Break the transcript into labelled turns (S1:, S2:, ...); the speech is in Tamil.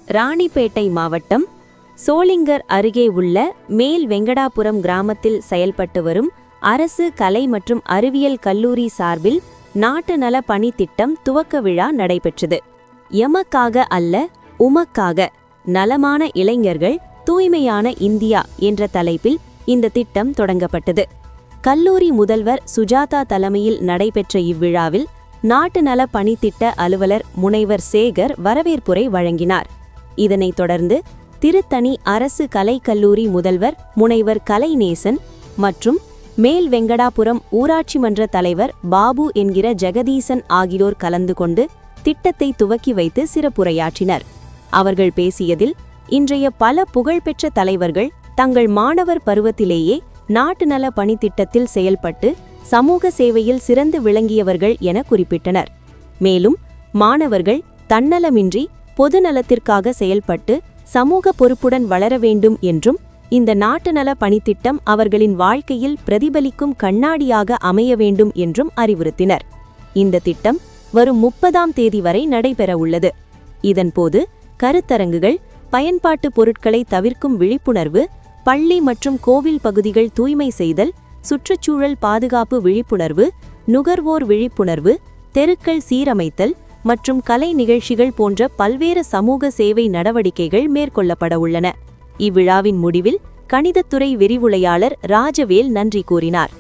S1: ராணிப்பேட்டை மாவட்டம் சோளிங்கர் அருகே உள்ள மேல் வெங்கடாபுரம் கிராமத்தில் செயல்பட்டு வரும் அரசு கலை மற்றும் அறிவியல் கல்லூரி சார்பில் நாட்டு நல பணி திட்டம் துவக்க விழா நடைபெற்றது. எமக்காக அல்ல உமக்காக, நலமான இளைஞர்கள் தூய்மையான இந்தியா என்ற தலைப்பில் இந்த திட்டம் தொடங்கப்பட்டது. கல்லூரி முதல்வர் சுஜாதா தலைமையில் நடைபெற்ற இவ்விழாவில் நாட்டு நல பணித்திட்ட அலுவலர் முனைவர் சேகர் வரவேற்புரை வழங்கினார். இதனைத் தொடர்ந்து திருத்தணி அரசு கலைக்கல்லூரி முதல்வர் முனைவர் கலைநேசன் மற்றும் மேல் வெங்கடாபுரம் ஊராட்சி மன்ற தலைவர் பாபு என்கிற ஜெகதீசன் ஆகியோர் கலந்து கொண்டு திட்டத்தை துவக்கி வைத்து சிறப்புரையாற்றினர். அவர்கள் பேசியதில், இன்றைய பல புகழ்பெற்ற தலைவர்கள் தங்கள் மாணவர் பருவத்திலேயே நாட்டு நல பணித்திட்டத்தில் செயல்பட்டு சமூக சேவையில் சிறந்து விளங்கியவர்கள் என குறிப்பிட்டனர். மேலும் மாணவர்கள் தன்னலமின்றி பொதுநலத்திற்காக செயல்பட்டு சமூக பொறுப்புடன் வளர வேண்டும் என்றும், இந்த நாட்டு நல பணித்திட்டம் அவர்களின் வாழ்க்கையில் பிரதிபலிக்கும் கண்ணாடியாக அமைய வேண்டும் என்றும் அறிவுறுத்தினர். இந்த திட்டம் வரும் 30ஆம் தேதி வரை நடைபெறவுள்ளது. இதன்போது கருத்தரங்குகள், பயன்பாட்டு பொருட்களை தவிர்க்கும் விழிப்புணர்வு, பள்ளி மற்றும் கோவில் பகுதிகள் தூய்மை செய்தல், சுற்றுச்சூழல் பாதுகாப்பு விழிப்புணர்வு, நுகர்வோர் விழிப்புணர்வு, தெருக்கள் சீரமைத்தல் மற்றும் கலை நிகழ்ச்சிகள் போன்ற பல்வேறு சமூக சேவை நடவடிக்கைகள் மேற்கொள்ளப்பட உள்ளன. இவ்விழாவின் முடிவில் கணிதத்துறை விரிவுரையாளர் ராஜவேல் நன்றி கூறினார்.